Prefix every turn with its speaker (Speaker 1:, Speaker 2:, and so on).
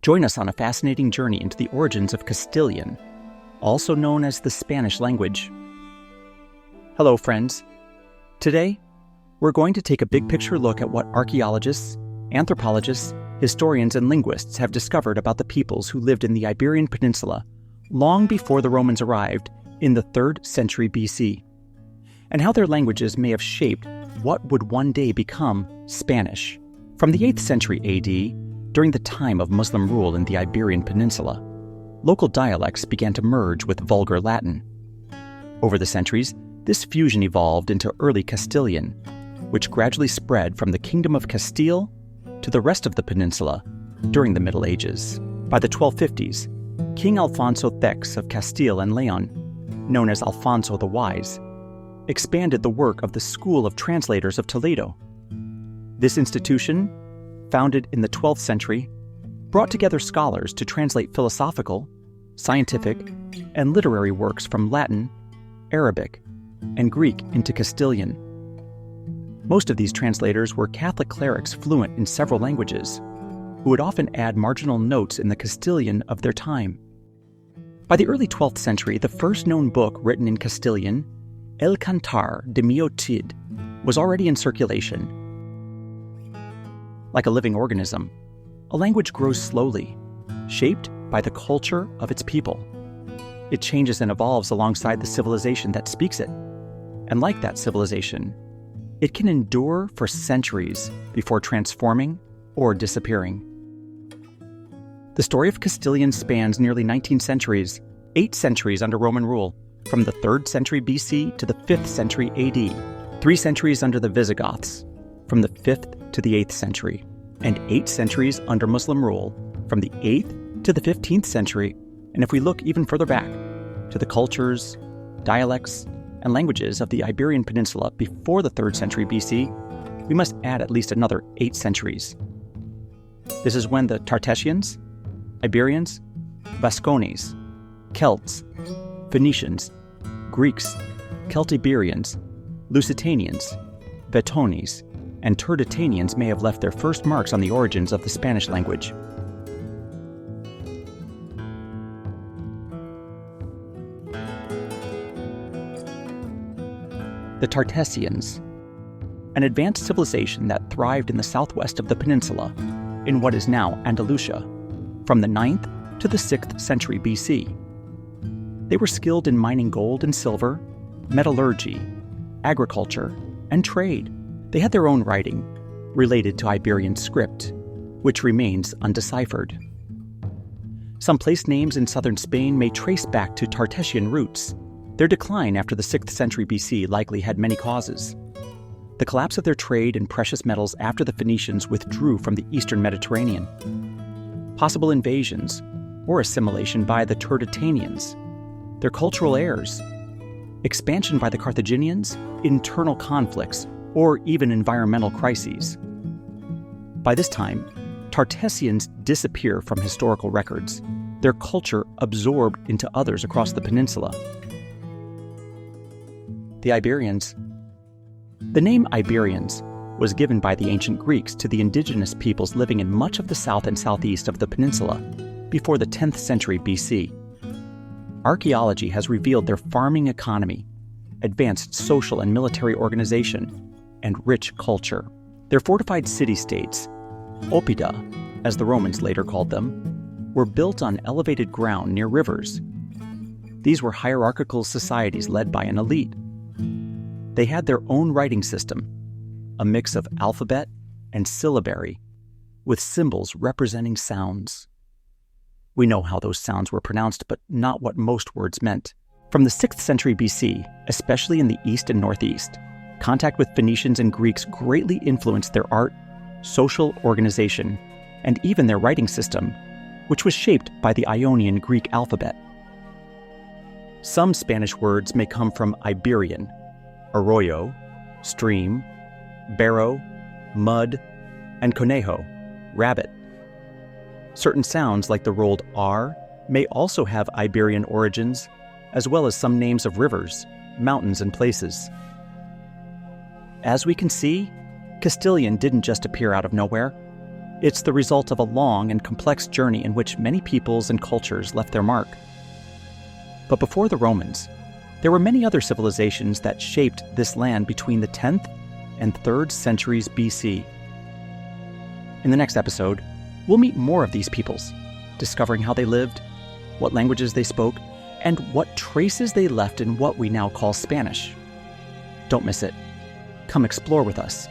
Speaker 1: Join us on a fascinating journey into the origins of Castilian, also known as the Spanish language. Hello, friends. Today, we're going to take a big-picture look at what archaeologists, anthropologists, historians, and linguists have discovered about the peoples who lived in the Iberian Peninsula long before the Romans arrived in the 3rd century BC, and how their languages may have shaped what would one day become Spanish. From the 8th century AD, during the time of Muslim rule in the Iberian Peninsula, local dialects began to merge with vulgar Latin. Over the centuries, this fusion evolved into early Castilian, which gradually spread from the Kingdom of Castile to the rest of the peninsula during the Middle Ages. By the 1250s, King Alfonso X of Castile and Leon, known as Alfonso the Wise, expanded the work of the School of Translators of Toledo. This institution, founded in the 12th century, brought together scholars to translate philosophical, scientific, and literary works from Latin, Arabic, and Greek into Castilian. Most of these translators were Catholic clerics fluent in several languages, who would often add marginal notes in the Castilian of their time. By the early 12th century, the first known book written in Castilian, El Cantar de Mio Cid, was already in circulation. Like a living organism, a language grows slowly, shaped by the culture of its people. It changes and evolves alongside the civilization that speaks it. And like that civilization, it can endure for centuries before transforming or disappearing. The story of Castilian spans nearly 19 centuries, 8 centuries under Roman rule, from the 3rd century BC to the 5th century AD, 3 centuries under the Visigoths, from the 5th to the 8th century, and 8 centuries under Muslim rule, from the 8th to the 15th century, and if we look even further back, to the cultures, dialects, and languages of the Iberian Peninsula before the 3rd century BC, we must add at least another 8 centuries. This is when the Tartessians, Iberians, Vascones, Celts, Phoenicians, Greeks, Celtiberians, Lusitanians, Vettones, and Turdetanians may have left their first marks on the origins of the Spanish language. The Tartessians, an advanced civilization that thrived in the southwest of the peninsula, in what is now Andalusia, from the 9th to the 6th century BC. They were skilled in mining gold and silver, metallurgy, agriculture, and trade. They had their own writing, related to Iberian script, which remains undeciphered. Some place names in southern Spain may trace back to Tartessian roots. Their decline after the 6th century BC likely had many causes. The collapse of their trade in precious metals after the Phoenicians withdrew from the eastern Mediterranean. Possible invasions or assimilation by the Turdetanians. Their cultural heirs. Expansion by the Carthaginians, internal conflicts, or even environmental crises. By this time, Tartessians disappear from historical records, their culture absorbed into others across the peninsula. The Iberians. The name Iberians was given by the ancient Greeks to the indigenous peoples living in much of the south and southeast of the peninsula before the 10th century BC. Archaeology has revealed their farming economy, advanced social and military organization, and rich culture. Their fortified city-states, oppida, as the Romans later called them, were built on elevated ground near rivers. These were hierarchical societies led by an elite. They had their own writing system, a mix of alphabet and syllabary, with symbols representing sounds. We know how those sounds were pronounced, but not what most words meant. From the 6th century BC, especially in the east and northeast, contact with Phoenicians and Greeks greatly influenced their art, social organization, and even their writing system, which was shaped by the Ionian Greek alphabet. Some Spanish words may come from Iberian, arroyo, stream, barrow, mud, and conejo, rabbit. Certain sounds like the rolled R may also have Iberian origins, as well as some names of rivers, mountains, and places. As we can see, Castilian didn't just appear out of nowhere. It's the result of a long and complex journey in which many peoples and cultures left their mark. But before the Romans, there were many other civilizations that shaped this land between the 10th and 3rd centuries BC. In the next episode, we'll meet more of these peoples, discovering how they lived, what languages they spoke, and what traces they left in what we now call Spanish. Don't miss it. Come explore with us